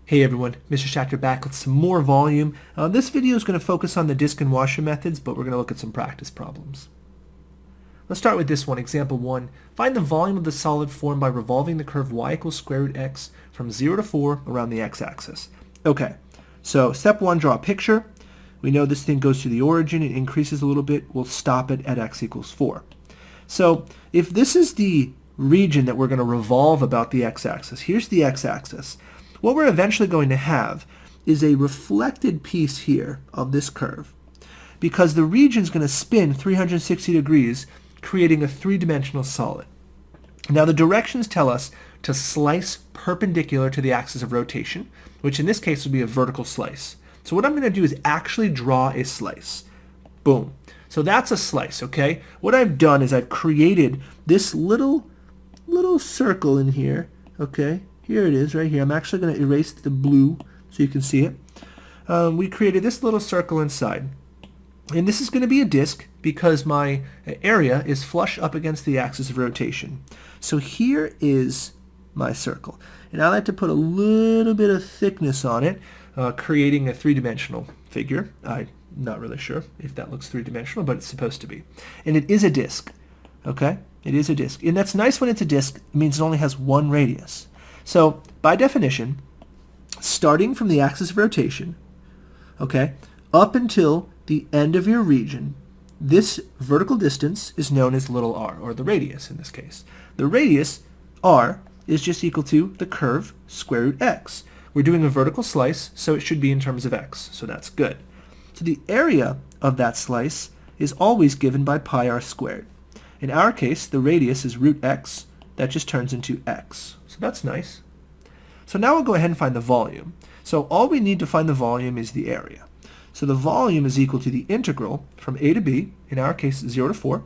Hey everyone, Mr. Schachter back with some more volume. This video is going to focus on the disk and washer methods, but we're going to look at some practice problems. Let's start with this one, example 1. Find the volume of the solid formed by revolving the curve y equals square root x from 0 to 4 around the x-axis. Okay, so step 1, draw a picture. We know this thing goes to the origin, it increases a little bit, we'll stop it at x equals 4. So if this is the region that we're going to revolve about the x-axis, here's the x-axis. What we're eventually going to have is a reflected piece here of this curve because the region is going to spin 360 degrees, creating a three-dimensional solid. Now the directions tell us to slice perpendicular to the axis of rotation, which in this case would be a vertical slice. So what I'm going to do is actually draw a slice. Boom. So that's a slice, okay? What I've done is I've created this little circle in here, okay? Here it is, right here. I'm actually going to erase the blue so you can see it. We created this little circle inside. And this is going to be a disk because my area is flush up against the axis of rotation. So here is my circle. And I like to put a little bit of thickness on it, creating a three-dimensional figure. I'm not really sure if that looks three-dimensional, but it's supposed to be. And it is a disk, okay? It is a disk. And that's nice when it's a disk. It means it only has one radius. So, by definition, starting from the axis of rotation, okay, up until the end of your region, this vertical distance is known as little r, or the radius in this case. The radius, r, is just equal to the curve square root x. We're doing a vertical slice, so it should be in terms of x, so that's good. So the area of that slice is always given by pi r squared. In our case, the radius is root x. That just turns into x. So that's nice. So now we'll go ahead and find the volume. So all we need to find the volume is the area. So the volume is equal to the integral from a to b, in our case 0 to 4,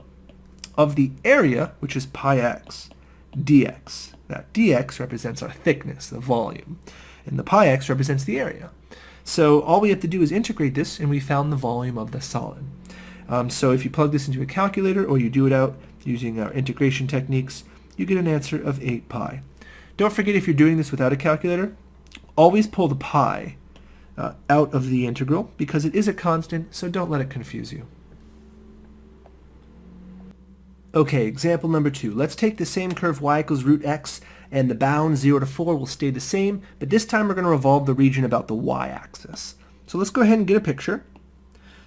of the area, which is pi x, dx. That dx represents our thickness, the volume, and the pi x represents the area. So all we have to do is integrate this, and we found the volume of the solid. So if you plug this into a calculator or you do it out using our integration techniques, you get an answer of 8 pi. Don't forget, if you're doing this without a calculator, always pull the pi out of the integral because it is a constant, so don't let it confuse you. Okay, example number 2. Let's take the same curve y equals root x, and the bound 0 to 4 will stay the same, but this time we're going to revolve the region about the y-axis. So let's go ahead and get a picture.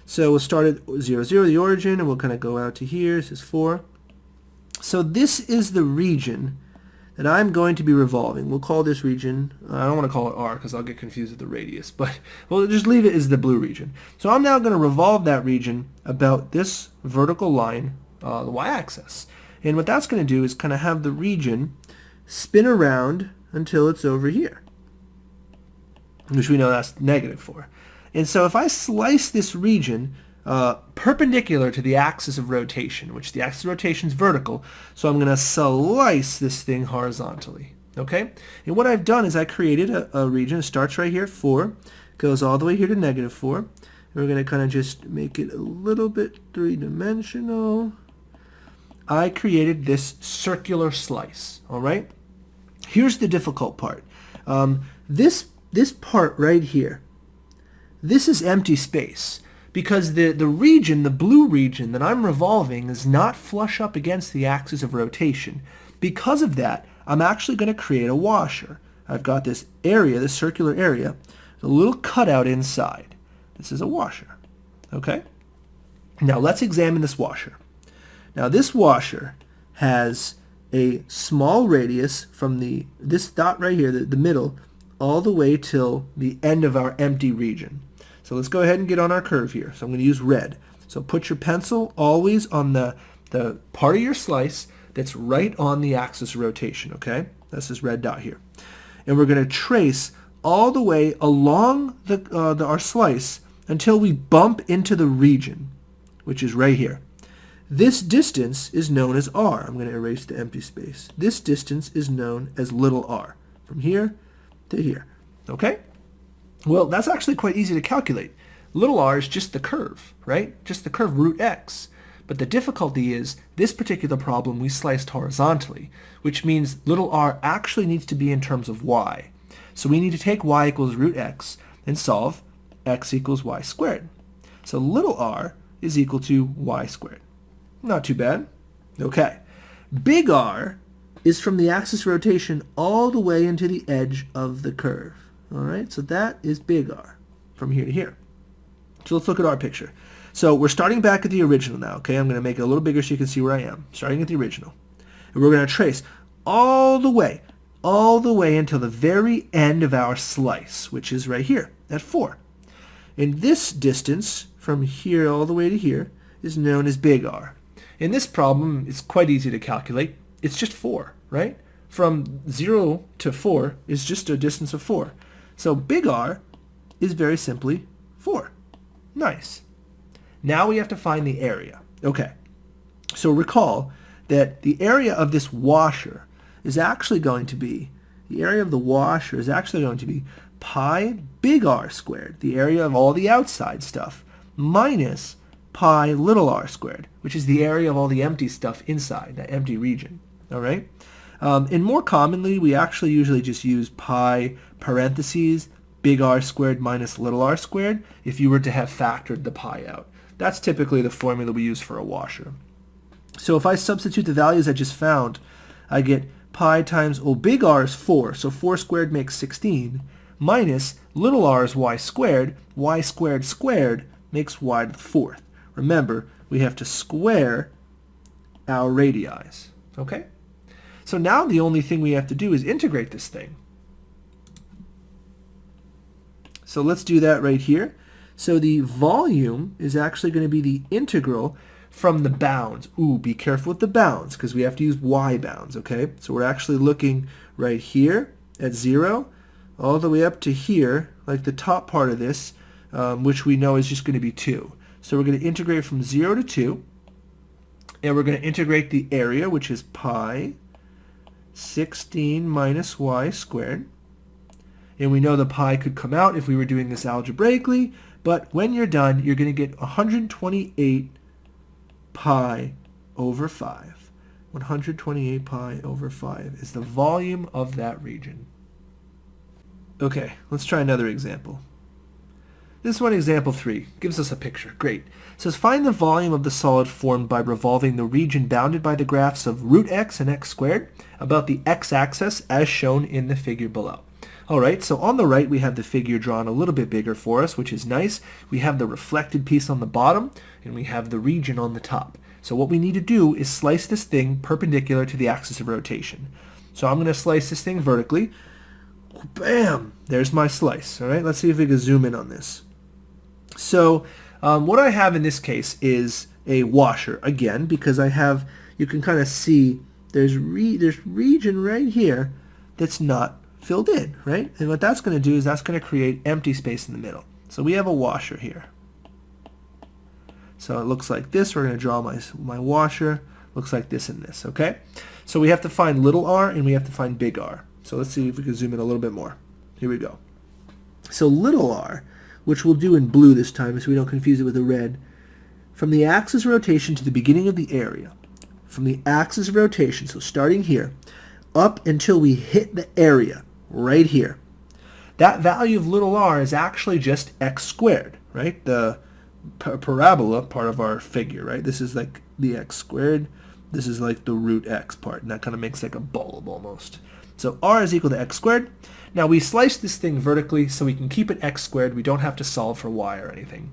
So we'll start at 0, 0, the origin, and we'll kind of go out to here. This is 4. So this is the region that I'm going to be revolving. We'll call this region, I don't want to call it R because I'll get confused with the radius, but we'll just leave it as the blue region. So I'm now going to revolve that region about this vertical line, the y-axis. And what that's going to do is kind of have the region spin around until it's over here, which we know that's negative 4. And so if I slice this region perpendicular to the axis of rotation, which the axis of rotation is vertical, so I'm going to slice this thing horizontally. Okay? And what I've done is I created a region. It starts right here at 4, goes all the way here to negative 4. And we're going to kind of just make it a little bit three-dimensional. I created this circular slice. All right? Here's the difficult part. This part right here, this is empty space because the region, the blue region that I'm revolving, is not flush up against the axis of rotation. Because of that, I'm actually going to create a washer. I've got this area, this circular area, a little cutout inside. This is a washer. Okay? Now let's examine this washer. Now this washer has a small radius from this dot right here, the middle, all the way till the end of our empty region. So let's go ahead and get on our curve here. So I'm going to use red. So put your pencil always on the part of your slice that's right on the axis of rotation, okay? That's this red dot here. And we're going to trace all the way along our slice until we bump into the region, which is right here. This distance is known as r. I'm going to erase the empty space. This distance is known as little r, from here to here, okay? Well, that's actually quite easy to calculate. Little r is just the curve, right? Just the curve root x. But the difficulty is, this particular problem we sliced horizontally, which means little r actually needs to be in terms of y. So we need to take y equals root x and solve x equals y squared. So little r is equal to y squared. Not too bad. Okay. Big R is from the axis of rotation all the way into the edge of the curve. All right, so that is big R from here to here. So let's look at our picture. So we're starting back at the original now, okay? I'm going to make it a little bigger so you can see where I am. Starting at the original. And we're going to trace all the way until the very end of our slice, which is right here at 4. And this distance from here all the way to here is known as big R. In this problem, it's quite easy to calculate. It's just 4, right? From 0 to 4 is just a distance of 4. So big R is very simply 4. Nice. Now we have to find the area. Okay. So recall that the area of this washer is actually going to be, pi big R squared, the area of all the outside stuff, minus pi little r squared, which is the area of all the empty stuff inside, that empty region. All right? And more commonly, we actually usually just use pi parentheses big R squared minus little r squared if you were to have factored the pi out. That's typically the formula we use for a washer. So if I substitute the values I just found, I get pi times, big R is 4, so 4 squared makes 16, minus little r is y squared squared makes y to the 4th. Remember, we have to square our radii. Okay? So now the only thing we have to do is integrate this thing. So let's do that right here. So the volume is actually going to be the integral from the bounds. Ooh, be careful with the bounds because we have to use y bounds, okay? So we're actually looking right here at 0 all the way up to here, like the top part of this, which we know is just going to be 2. So we're going to integrate from 0 to 2, and we're going to integrate the area, which is pi 16 minus y squared. And we know the pi could come out if we were doing this algebraically, but when you're done, you're going to get 128 pi over 5. 128 pi over 5 is the volume of that region. Okay, let's try another example. This one, example 3, gives us a picture. Great. It says find the volume of the solid formed by revolving the region bounded by the graphs of root x and x squared about the x-axis as shown in the figure below. Alright, so on the right we have the figure drawn a little bit bigger for us, which is nice. We have the reflected piece on the bottom, and we have the region on the top. So what we need to do is slice this thing perpendicular to the axis of rotation. So I'm going to slice this thing vertically. Bam! There's my slice. Alright, let's see if we can zoom in on this. So what I have in this case is a washer, again, because I have, you can kind of see there's region right here that's not filled in, right? And what that's going to do is that's going to create empty space in the middle. So we have a washer here. So it looks like this. We're going to draw my washer. Looks like this and this, okay? So we have to find little r and we have to find big R. So let's see if we can zoom in a little bit more. Here we go. So little r, which we'll do in blue this time so we don't confuse it with the red, from the axis of rotation to the beginning of the area, from the axis of rotation, so starting here, up until we hit the area, right here. That value of little r is actually just x squared, right? The parabola part of our figure, right? This is like the x squared. This is like the root x part, and that kind of makes like a bulb almost. So r is equal to x squared. Now we slice this thing vertically so we can keep it x squared. We don't have to solve for y or anything.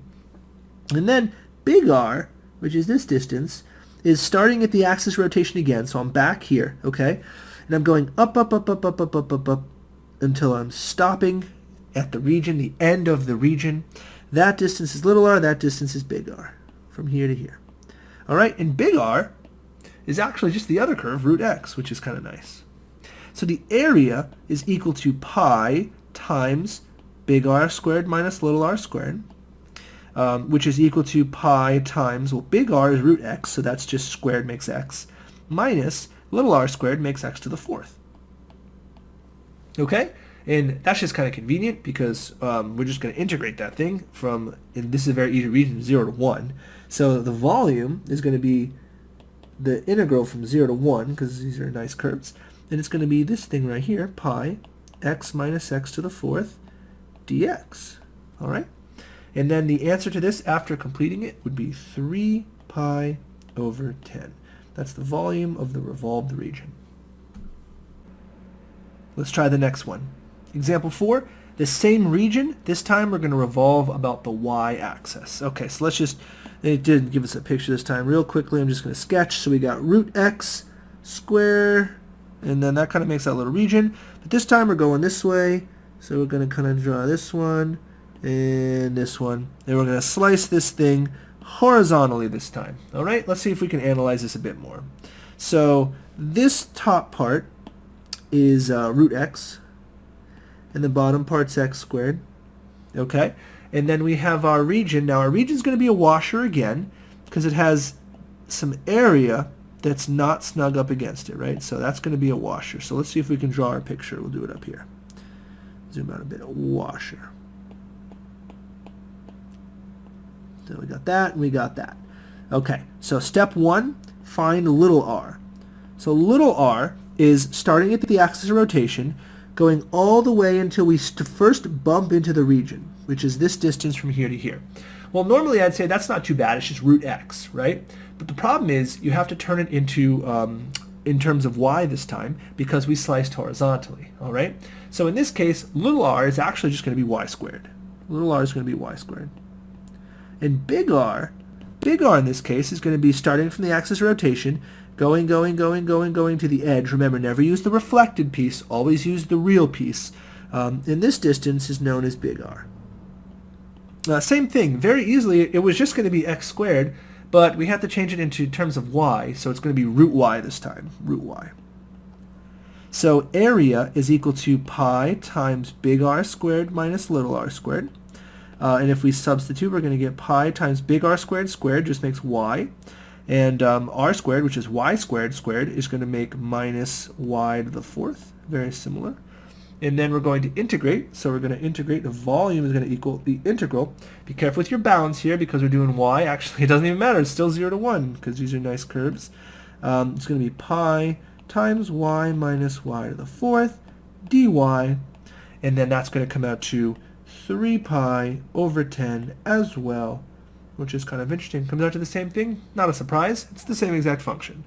And then big R, which is this distance, is starting at the axis rotation again. So I'm back here, okay? And I'm going up, up, up, up, up, up, up, up, up, until I'm stopping at the region, the end of the region. That distance is little r, that distance is big R, from here to here. All right, and big R is actually just the other curve, root x, which is kind of nice. So the area is equal to pi times big R squared minus little r squared, which is equal to pi times, well, big R is root x, so that's just squared makes x, minus little r squared makes x to the 4th. Okay? And that's just kind of convenient because we're just going to integrate that thing from, and this is a very easy region, 0 to 1. So the volume is going to be the integral from 0 to 1, because these are nice curves, and it's going to be this thing right here, pi x minus x to the fourth dx. All right? And then the answer to this after completing it would be 3 pi over 10. That's the volume of the revolved region. Let's try the next one. Example 4, the same region. This time we're going to revolve about the y-axis. Okay, so let's just, it didn't give us a picture this time. Real quickly, I'm just going to sketch. So we got root x square, and then that kind of makes that little region. But this time we're going this way, so we're going to kind of draw this one and this one. And we're going to slice this thing horizontally this time. All right, let's see if we can analyze this a bit more. So this top part is root x, and the bottom part's x squared. Okay, and then we have our region. Now our region is going to be a washer again because it has some area that's not snug up against it, right? So that's going to be a washer. So let's see if we can draw our picture. We'll do it up here. Zoom out a bit. A washer. So we got that, and we got that. Okay, so step 1, find little r. So little r is starting at the axis of rotation, going all the way until we first bump into the region, which is this distance from here to here. Well, normally I'd say that's not too bad. It's just root x, right? But the problem is you have to turn it into in terms of y this time because we sliced horizontally, all right? So in this case, little r is actually just going to be y squared. Little r is going to be y squared. And big R in this case is going to be starting from the axis of rotation, going to the edge. Remember, never use the reflected piece, always use the real piece. And this distance is known as big R. Same thing, very easily, it was just going to be x squared, but we have to change it into terms of y, so it's going to be root y this time, root y. So area is equal to pi times big R squared minus little r squared. And if we substitute, we're going to get pi times big R squared just makes y. And r squared, which is y squared, is going to make minus y to the fourth. Very similar. And then we're going to integrate. So we're going to integrate. The volume is going to equal the integral. Be careful with your bounds here because we're doing y. Actually, it doesn't even matter. It's still 0 to 1 because these are nice curves. It's going to be pi times y minus y to the fourth dy. And then that's going to come out to 3 pi over 10 as well, which is kind of interesting. Comes out to the same thing. Not a surprise. It's the same exact function.